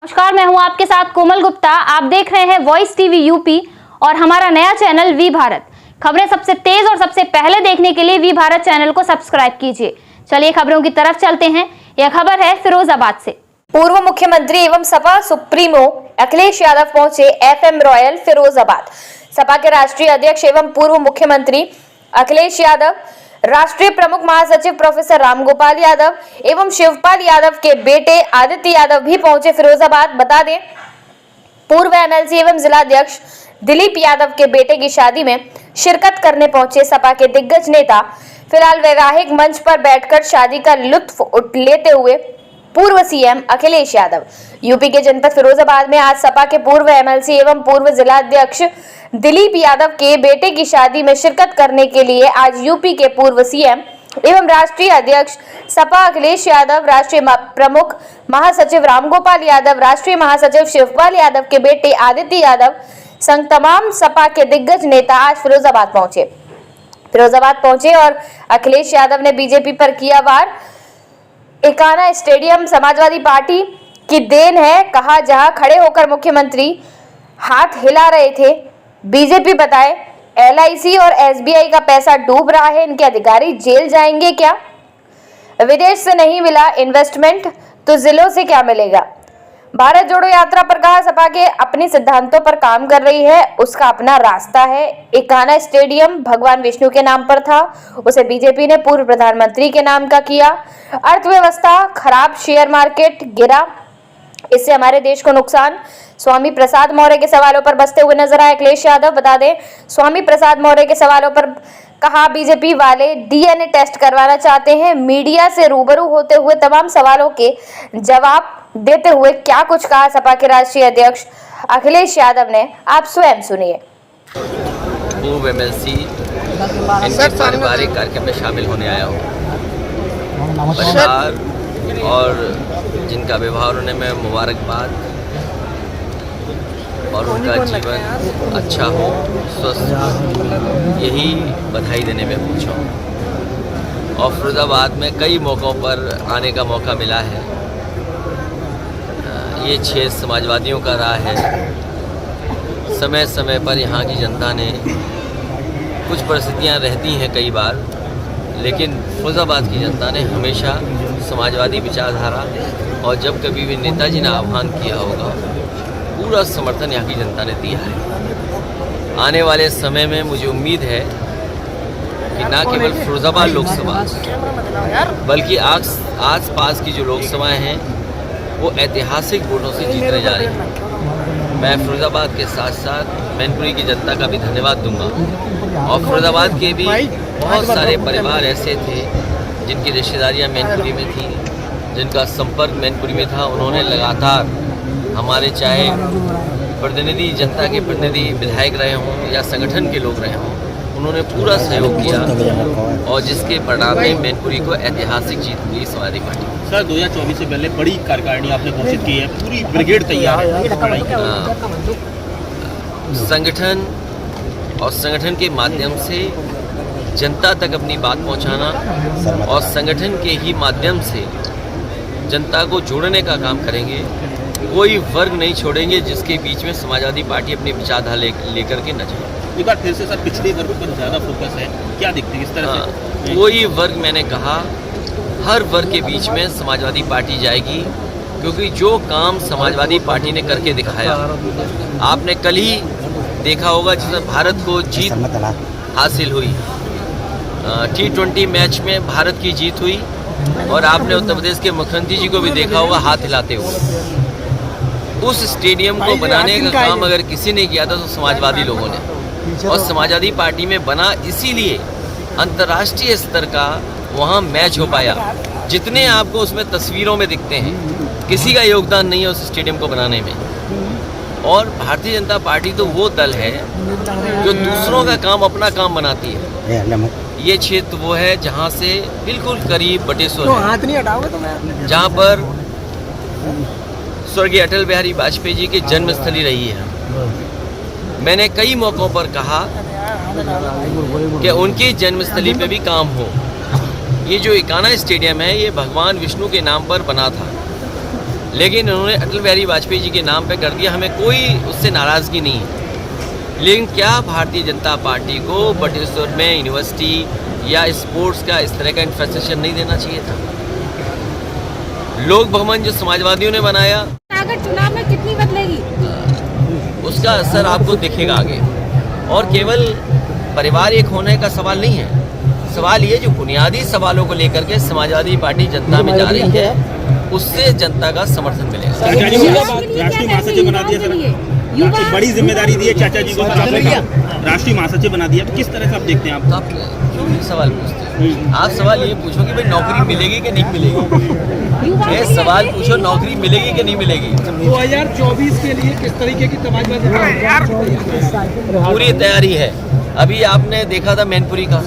नमस्कार, मैं हूं आपके साथ कोमल गुप्ता। आप देख रहे हैं वॉइस टीवी यूपी और हमारा नया चैनल वी भारत। खबरें सबसे तेज और सबसे पहले देखने के लिए वी भारत चैनल को सब्सक्राइब कीजिए। चलिए खबरों की तरफ चलते हैं। यह खबर है फिरोजाबाद से। पूर्व मुख्यमंत्री एवं सपा सुप्रीमो अखिलेश यादव पहुंचे एफएम रॉयल फिरोजाबाद। सपा के राष्ट्रीय अध्यक्ष एवं पूर्व मुख्यमंत्री अखिलेश यादव, राष्ट्रीय प्रमुख महासचिव प्रोफेसर रामगोपाल यादव एवं शिवपाल यादव के बेटे आदित्य यादव भी पहुंचे फिरोजाबाद। बता दें, पूर्व एमएलसी एवं जिलाध्यक्ष दिलीप यादव के बेटे की शादी में शिरकत करने पहुंचे सपा के दिग्गज नेता फिलहाल वैवाहिक मंच पर बैठकर शादी का लुत्फ लेते हुए पूर्व सीएम अखिलेश यादव। यूपी के जनपद फिरोजाबाद में आज सपा के पूर्व एमएलसी एवं पूर्व जिलाध्यक्ष दिलीप यादव के बेटे की शादी में शिरकत करने के लिए आज यूपी के पूर्व सीएम एवं राष्ट्रीय अध्यक्ष सपा अखिलेश यादव, राष्ट्रीय प्रमुख महासचिव रामगोपाल यादव, राष्ट्रीय महासचिव शिवपाल यादव के बेटे आदित्य यादव संग तमाम सपा के दिग्गज नेता आज फिरोजाबाद पहुंचे और अखिलेश यादव ने बीजेपी पर किया वार। एकाना स्टेडियम समाजवादी पार्टी की देन है, कहा। जहां खड़े होकर मुख्यमंत्री हाथ हिला रहे थे। बीजेपी बताए एलआईसी और एसबीआई का पैसा डूब रहा है, इनके अधिकारी जेल जाएंगे क्या? विदेश से नहीं मिला इन्वेस्टमेंट तो जिलों से क्या मिलेगा? भारत जोड़ो यात्रा पर कहा, सपा के अपने सिद्धांतों पर काम कर रही है, उसका अपना रास्ता है। एकाना स्टेडियम भगवान विष्णु के नाम पर था, उसे बीजेपी ने पूर्व प्रधानमंत्री के नाम का किया। अर्थव्यवस्था खराब, शेयर मार्केट गिरा, इससे हमारे देश को नुकसान। स्वामी प्रसाद मौर्य के सवालों पर बसते हुए नजर आए अखिलेश यादव। बता दें, स्वामी प्रसाद मौर्य के सवालों पर कहा, बीजेपी वाले डीएनए टेस्ट करवाना चाहते हैं। मीडिया से रूबरू होते हुए तमाम सवालों के जवाब देते हुए क्या कुछ कहा सपा के राष्ट्रीय अध्यक्ष अखिलेश यादव ने, आप स्वयं सुनिए। पूर्व एमएलसी इनके पारिवारिक कार्यक्रम में शामिल होने आया हूँ। परिवार और जिनका विवाह होने में मुबारकबाद और उनका जीवन अच्छा हो, स्वस्थ हो, यही बधाई देने में पहुँचा हूँ। और फिरोजाबाद में कई मौक़ों पर आने का मौका मिला है। ये 6 समाजवादियों का राह है। समय समय पर यहाँ की जनता ने कुछ परिस्थितियाँ रहती हैं कई बार, लेकिन फिरोजाबाद की जनता ने हमेशा समाजवादी विचारधारा और जब कभी भी नेताजी ने आह्वान किया होगा, पूरा समर्थन यहाँ की जनता ने दिया है। आने वाले समय में मुझे उम्मीद है कि न केवल फिरोजाबाद लोकसभा बल्कि आस पास की जो लोकसभाएं हैं वो ऐतिहासिक वोटों से जीतने जा रही हैं। मैं फिरोजाबाद के साथ साथ मैनपुरी की जनता का भी धन्यवाद दूंगा। और फिरोजाबाद के भी बहुत सारे परिवार ऐसे थे जिनकी रिश्तेदारियाँ मैनपुरी में थी, जिनका संपर्क मैनपुरी में था। उन्होंने लगातार हमारे चाहे प्रतिनिधि, जनता के प्रतिनिधि, विधायक रहे हों या संगठन के लोग रहे हों, उन्होंने पूरा सहयोग किया और जिसके परिणाम में मैनपुरी को ऐतिहासिक जीत मिली समाजवादी पार्टी। सर, 2024 से पहले बड़ी कार्यकारिणी आपने घोषित की है, पूरी ब्रिगेड तैयार है। संगठन और संगठन के माध्यम से जनता तक अपनी बात पहुंचाना और संगठन के ही माध्यम से जनता को जोड़ने का काम करेंगे। कोई वर्ग नहीं छोड़ेंगे जिसके बीच में समाजवादी पार्टी अपनी विचारधारा लेकर के न जाए। एक बार फिर से सर, पिछड़े वर्ग पर ज़्यादा फोकस है, क्या दिखते हैं इस तरह से? कोई वर्ग, मैंने कहा हर वर्ग के बीच में समाजवादी पार्टी जाएगी, क्योंकि जो काम समाजवादी पार्टी ने करके दिखाया, आपने कल ही देखा होगा जिसमें भारत को जीत हासिल हुई। T20 मैच में भारत की जीत हुई और आपने उत्तर प्रदेश के मुख्यमंत्री जी को भी देखा होगा हाथ हिलाते हुए। उस स्टेडियम को बनाने का काम अगर किसी ने किया था तो समाजवादी लोगों ने, और समाजवादी पार्टी में बना इसीलिए अंतर्राष्ट्रीय स्तर का वहाँ मैच हो पाया। जितने आपको उसमें तस्वीरों में दिखते हैं, किसी का योगदान नहीं है उस स्टेडियम को बनाने में। और भारतीय जनता पार्टी तो वो दल है जो दूसरों का काम अपना काम बनाती है। ये क्षेत्र वो है जहाँ से बिल्कुल करीब बटेश्वर है, जहाँ पर स्वर्गीय अटल बिहारी वाजपेयी जी की जन्मस्थली रही है। मैंने कई मौक़ों पर कहा कि उनकी जन्मस्थली पे भी काम हो। ये जो एकाना स्टेडियम है, ये भगवान विष्णु के नाम पर बना था। लेकिन उन्होंने अटल बिहारी वाजपेयी जी के नाम पे कर दिया। हमें कोई उससे नाराज़गी नहीं है, लेकिन क्या भारतीय जनता पार्टी को बटेश्वर में यूनिवर्सिटी या स्पोर्ट्स का इस तरह का इंफ्रास्ट्रक्चर नहीं देना चाहिए था? लोक भवन जो समाजवादियों ने बनाया, अगर चुनाव में कितनी बदलेगी उसका असर आपको दिखेगा आगे। और केवल परिवार एक होने का सवाल नहीं है, सवाल ये जो बुनियादी सवालों को लेकर के समाजवादी पार्टी जनता में जा रही है, उससे जनता का समर्थन मिलेगा। चाचा जी को राष्ट्रीय महासचिव बना दिया सर, काफी बड़ी जिम्मेदारी दी है चाचा जी को, राष्ट्रीय महासचिव बना दिया, तो किस तरह से आप देखते हैं? तो आप क्यों ये सवाल पूछते हैं? आप सवाल ये पूछो कि भाई नौकरी मिलेगी कि नहीं मिलेगी। ये सवाल पूछो नौकरी मिलेगी कि नहीं मिलेगी। 2024 के लिए किस तरीके की समाजवादी पूरी तैयारी है। अभी आपने देखा था मैनपुरी का,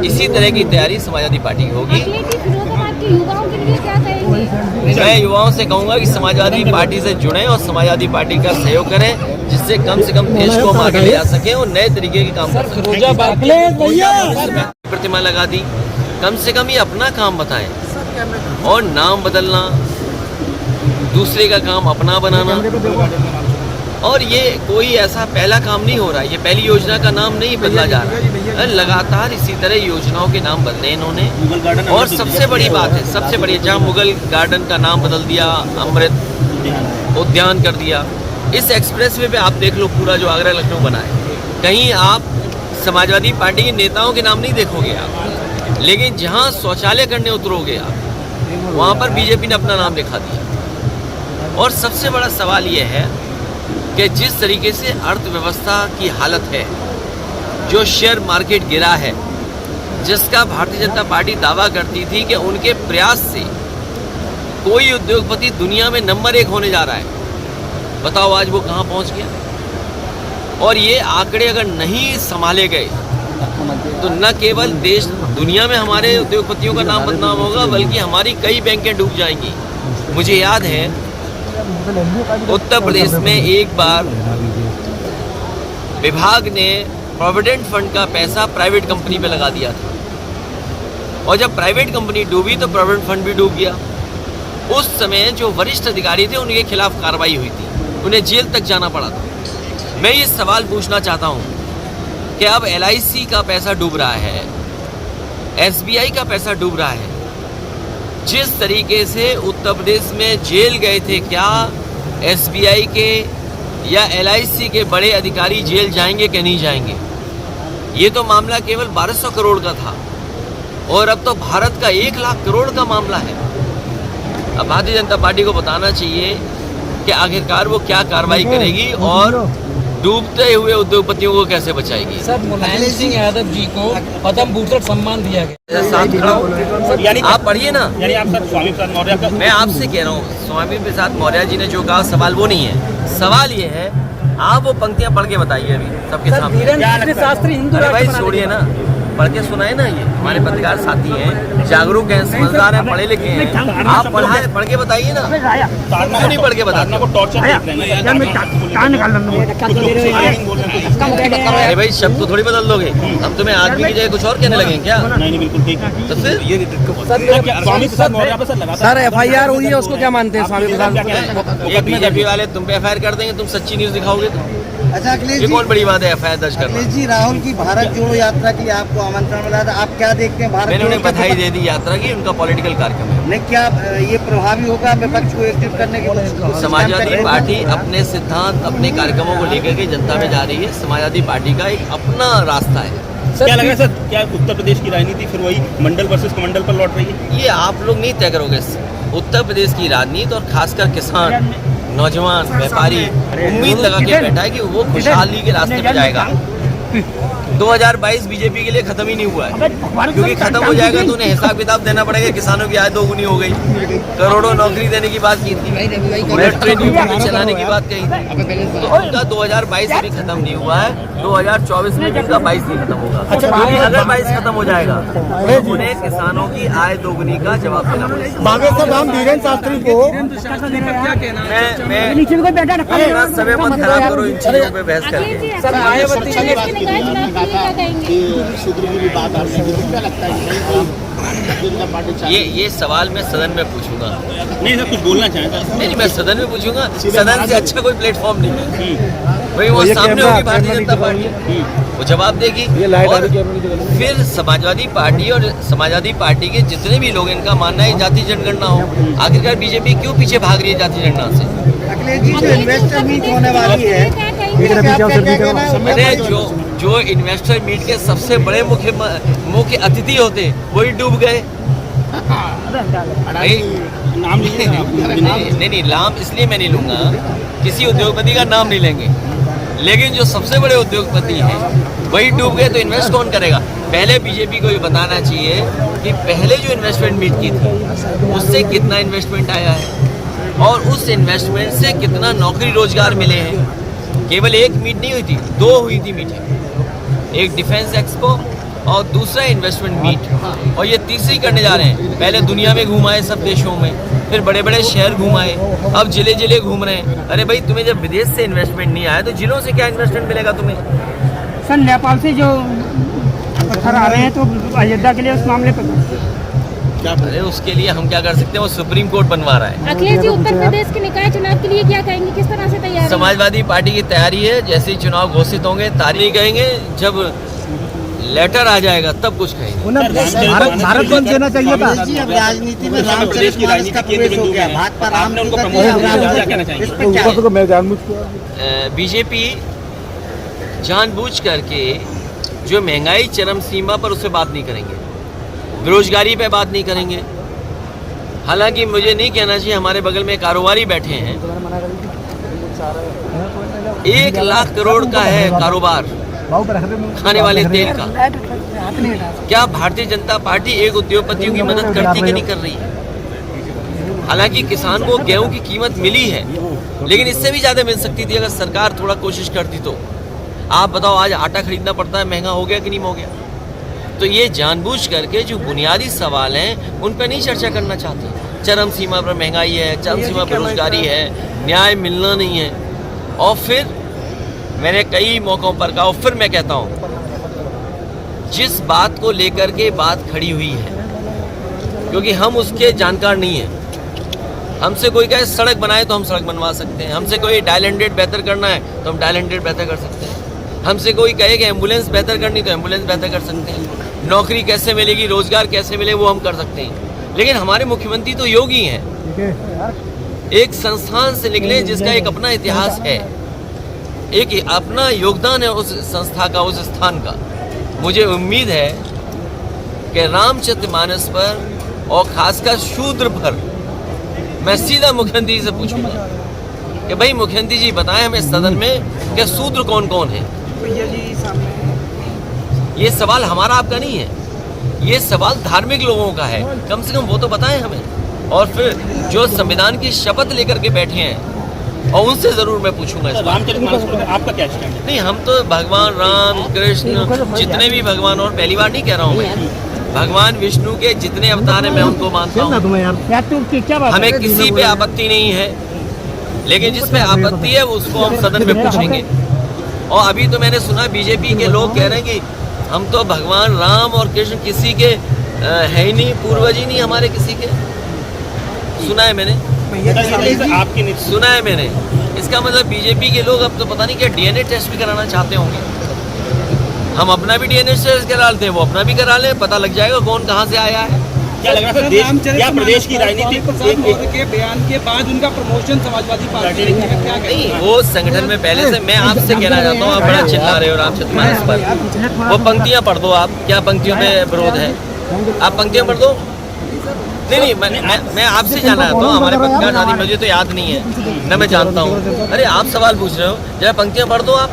इसी तरह की तैयारी समाजवादी पार्टी की होगी। फिरोजाबाद के युवाओं के लिए क्या कहेंगे? मैं युवाओं से कहूंगा कि समाजवादी पार्टी से जुड़ें और समाजवादी पार्टी का सहयोग करें, जिससे कम से कम देश को हम आगे ले जा सकें और नए तरीके के काम कर सकें। प्रतिमा लगा दी, कम से कम ये अपना काम बताएं, और नाम बदलना, दूसरे का काम अपना बनाना, और ये कोई ऐसा पहला काम नहीं हो रहा है। ये पहली योजना का नाम नहीं बदला जा रहा है, लगातार इसी तरह योजनाओं के नाम बदले इन्होंने। और सबसे बड़ी बात है, सबसे बड़ी, जहाँ मुगल गार्डन का नाम बदल दिया, अमृत उद्यान कर दिया। इस एक्सप्रेसवे पे आप देख लो, पूरा जो आगरा लखनऊ बना है, कहीं आप समाजवादी पार्टी के नेताओं के नाम नहीं देखोगे आप, लेकिन जहाँ शौचालय करने उतरोगे आप, वहाँ पर बीजेपी ने अपना नाम लिखा दिया। और सबसे बड़ा सवाल ये है कि जिस तरीके से अर्थव्यवस्था की हालत है, जो शेयर मार्केट गिरा है, जिसका भारतीय जनता पार्टी दावा करती थी कि उनके प्रयास से कोई उद्योगपति दुनिया में नंबर 1 होने जा रहा है, बताओ आज वो कहाँ पहुँच गया। और ये आंकड़े अगर नहीं संभाले गए तो न केवल देश दुनिया में हमारे उद्योगपतियों का नाम बदनाम होगा, बल्कि हमारी कई बैंकें डूब जाएंगी। मुझे याद है उत्तर प्रदेश में एक बार विभाग ने प्रोविडेंट फंड का पैसा प्राइवेट कंपनी पे लगा दिया था, और जब प्राइवेट कंपनी डूबी तो प्रोविडेंट फंड भी डूब गया। उस समय जो वरिष्ठ अधिकारी थे उनके खिलाफ कार्रवाई हुई थी, उन्हें जेल तक जाना पड़ा था। मैं ये सवाल पूछना चाहता हूँ कि अब LIC का पैसा डूब रहा है, SBI का पैसा डूब रहा है, जिस तरीके से उत्तर प्रदेश में जेल गए थे, क्या SBI के या LIC के बड़े अधिकारी जेल जाएंगे कि नहीं जाएंगे? ये तो मामला केवल 1200 करोड़ का था, और अब तो भारत का 1 लाख करोड़ का मामला है। अब भारतीय जनता पार्टी को बताना चाहिए कि आखिरकार वो क्या कार्रवाई करेगी और डूबते हुए उद्योगपतियों को कैसे बचाएगी। सर, मुलायम सिंह यादव जी को पद्म भूषण सम्मान दिया गया। साथ खड़ा हूं, यानी आप पढ़िए ना। यानी आप सर स्वामी प्रसाद मौर्य का, मैं आपसे कह रहा हूँ, स्वामी प्रसाद मौर्य जी ने जो कहा सवाल वो नहीं है। सवाल ये है, आप वो पंक्तियां पढ़ के बताइए अभी सबके सामने। शास्त्री हिंदू अरे भाई छोड़िए ना, पढ़ के सुनाए ना। ये हमारे पत्रकार साथी हैं, जागरूक हैं, समझदार हैं, पढ़े लिखे हैं, आप पढ़ाए, पढ़ के बताइए ना। क्यों नहीं पढ़ के बताते? को टॉर्चर देख रहे हैं। अरे भाई शब्द तो थोड़ी बदल दोगे, हम तुम्हें आदमी की जगह कुछ और कहने लगे क्या? नहीं बिल्कुल ठीक है। तो फिर ये स्वामी प्रसाद मौर्य पर सर लगा सर FIR हुई है, उसको क्या मानते हैं स्वामी प्रसाद? ये बीजेपी वाले तुम पे FIR कर देंगे, तुम सच्ची न्यूज दिखाओगे तो। अच्छा अखिलेश ये जी, कौन बड़ी बात है FIR दर्ज करना? अखिलेश जी, राहुल की भारत जोड़ो यात्रा के लिए आपको आमंत्रण मिला था, आप क्या देखते हैं? भारत मैंने जोड़ो उन्हें बधाई दे दी यात्रा की, उनका पॉलिटिकल कार्यक्रम है। नहीं, क्या ये प्रभावी होगा विपक्ष को एकजुट करने के? समाजवादी पार्टी अपने सिद्धांत, अपने कार्यक्रमों को लेकर के जनता में जा रही है। समाजवादी पार्टी का एक अपना रास्ता है। क्या लगा सर, क्या उत्तर प्रदेश की राजनीति फिर वही मंडल वर्सेस कमंडल पर लौट रही है? ये आप लोग नहीं तय करोगे। उत्तर प्रदेश की राजनीति और खासकर किसान, नौजवान, व्यापारी उम्मीद लगा के बैठा है कि वो खुशहाली के रास्ते पे जाएगा। 2022 बीजेपी के लिए खत्म ही नहीं हुआ है, क्योंकि खत्म हो जाएगा तो उन्हें हिसाब किताब देना पड़ेगा। किसानों की आय दोगुनी हो गई, करोड़ों नौकरी देने की बात की थी, ट्रेन यूपी चलाने की बात कही थी। तो उनका 2022 अभी खत्म नहीं हुआ है, 2024 में भी उनका 22 नहीं खत्म होगा। क्योंकि अगर 22 खत्म हो जाएगा तो उन्हें किसानों की आय दोगुनी का जवाब देना पड़ेगा। धीरेन्द्र शास्त्री को मैं समय मत खराब करो इन चीजों पे बहस करके। सर, मायावती बात आ रही है, क्या लगता है ये सवाल मैं सदन में पूछूंगा। नहीं सर, कुछ बोलना चाहें तो नहीं, मैं सदन में पूछूंगा। सदन से अच्छा कोई प्लेटफॉर्म नहीं है। भाई वो सामने होगी भारतीय जनता पार्टी, वो जवाब देगी। और फिर समाजवादी पार्टी और समाजवादी पार्टी के जितने भी लोग, इनका मानना है जाति जनगणना हो। आखिरकार बीजेपी क्यों पीछे भाग रही है जाति जनगणना से? अखिलेश जी, जो इन्वेस्टर मीट होने वाली है, अरे जो इन्वेस्टर मीट के सबसे बड़े मुख्य अतिथि होते वही डूब गए। नाम लीजिए। नहीं, नाम इसलिए मैं नहीं लूंगा, किसी उद्योगपति का नाम नहीं लेंगे, लेकिन जो सबसे बड़े उद्योगपति हैं वही डूब गए तो इन्वेस्ट कौन करेगा? पहले बीजेपी को ये बताना चाहिए कि पहले जो इन्वेस्टमेंट मीट की थी उससे कितना इन्वेस्टमेंट आया है और उस इन्वेस्टमेंट से कितना नौकरी रोजगार मिले हैं। केवल एक मीट नहीं हुई थी, 2 हुई थी मीटिंग, एक डिफेंस एक्सपो और दूसरा इन्वेस्टमेंट मीट, और ये तीसरी करने जा रहे हैं। पहले दुनिया में घुमाए सब देशों में, फिर बड़े बड़े शहर घुमाए, अब जिले जिले घूम रहे हैं। अरे भाई, तुम्हें जब विदेश से इन्वेस्टमेंट नहीं आया तो जिलों से क्या इन्वेस्टमेंट मिलेगा तुम्हें? सर, नेपाल से जो पत्थर आ रहे हैं तो अयोध्या के लिए उस मामले पर अरे उसके लिए हम क्या कर सकते हैं? वो सुप्रीम कोर्ट बनवा रहा है। अखिलेश जी, उत्तर प्रदेश के निकाय चुनाव के लिए क्या कहेंगे, किस तरह से तैयार हैं? समाजवादी पार्टी की तैयारी है, जैसे ही चुनाव घोषित होंगे तारीख कहेंगे, जब लेटर आ जाएगा तब कुछ कहेंगे। भारत बंद देना चाहिए था। जी, अब राजनीति में उत्तर प्रदेश की राजनीति केंद्र बिंदु है, भाजपा आपने उनको प्रमोशन दिया, क्या कहना चाहेंगे? बीजेपी जानबूझ करके जो महंगाई चरम सीमा पर, उससे बात नहीं करेंगे, बेरोजगारी पे बात नहीं करेंगे। हालांकि मुझे नहीं कहना चाहिए, हमारे बगल में कारोबारी बैठे हैं, 1 लाख करोड़ का है कारोबार खाने वाले तेल का। क्या भारतीय जनता पार्टी एक उद्योगपतियों की मदद करती कि नहीं कर रही है? हालांकि किसान को गेहूं की कीमत मिली है, लेकिन इससे भी ज्यादा मिल सकती थी अगर सरकार थोड़ा कोशिश करती तो। आप बताओ, आज आटा खरीदना पड़ता है, महंगा हो गया कि नहीं हो गया? तो ये जानबूझ करके जो बुनियादी सवाल हैं उन पर नहीं चर्चा करना चाहते। चरम सीमा पर महंगाई है, चरम सीमा पर बेरोजगारी है, न्याय मिलना नहीं है। और फिर मैंने कई मौकों पर कहा, और फिर मैं कहता हूँ, जिस बात को लेकर के बात खड़ी हुई है, क्योंकि हम उसके जानकार नहीं हैं। हमसे कोई कहे सड़क बनाए तो हम सड़क बनवा सकते हैं, हमसे कोई डायल एंड बेहतर करना है तो हम डायल एंड बेहतर कर सकते हैं, हमसे कोई कहे कि एम्बुलेंस बेहतर करनी तो एम्बुलेंस बेहतर कर सकते हैं, नौकरी कैसे मिलेगी, रोजगार कैसे मिले, वो हम कर सकते हैं। लेकिन हमारे मुख्यमंत्री तो योगी हैं, एक संस्थान से निकले जिसका एक अपना इतिहास है, एक अपना योगदान है उस संस्था का, उस स्थान का। मुझे उम्मीद है कि रामचरितमानस पर और खासकर शूद्र पर मैं सीधा मुख्यमंत्री से पूछूंगा कि भाई मुख्यमंत्री जी बताएं हमें सदन में कि शूद्र कौन कौन है। ये सवाल हमारा आपका नहीं है, ये सवाल धार्मिक लोगों का है, कम से कम वो तो बताएं हमें। और फिर जो संविधान की शपथ लेकर के बैठे हैं और उनसे जरूर मैं पूछूंगा इस रामचरितमानस पर आपका क्या स्टैंड है? नहीं, हम तो भगवान राम कृष्ण जितने भी भगवान, और पहली बार नहीं कह रहा हूँ मैं, भगवान विष्णु के जितने अवतार हैं मैं उनको मानता हूँ। हमें किसी पे आपत्ति नहीं है, लेकिन जिस पे आपत्ति है उसको हम सदन में पूछेंगे। और अभी तो मैंने सुना बीजेपी के लोग कह रहे हैं कि हम तो भगवान राम और कृष्ण किसी के है ही नहीं, पूर्वज ही नहीं हमारे किसी के। सुना है मैंने, आपकी सुना है मैंने। इसका मतलब बीजेपी के लोग अब तो पता नहीं क्या डीएनए टेस्ट भी कराना चाहते होंगे। हम अपना भी डीएनए टेस्ट करा लेते हैं, वो अपना भी करा लें, पता लग जाएगा कौन कहाँ से आया है। क्या लग रहा है क्या प्रदेश की राजनीति के बयान के बाद उनका प्रमोशन समाजवादी पार्टी ने किया, क्या नहीं, वो संगठन में पहले से, मैं आपसे कहना चाहता हूँ, आप बड़ा चिल्ला रहे हो रामचरितमानस पर। वो पंक्तियाँ पढ़ दो आप, क्या पंक्तियों में विरोध है, आप पंक्तियाँ पढ़ दो। नहीं, मैं आपसे जानना चाहता हूँ, हमारे पत्रकार साथी मुझे तो याद नहीं है, न मैं जानता हूँ। अरे आप सवाल पूछ रहे हो, जरा पंक्तियाँ पढ़ दो आप।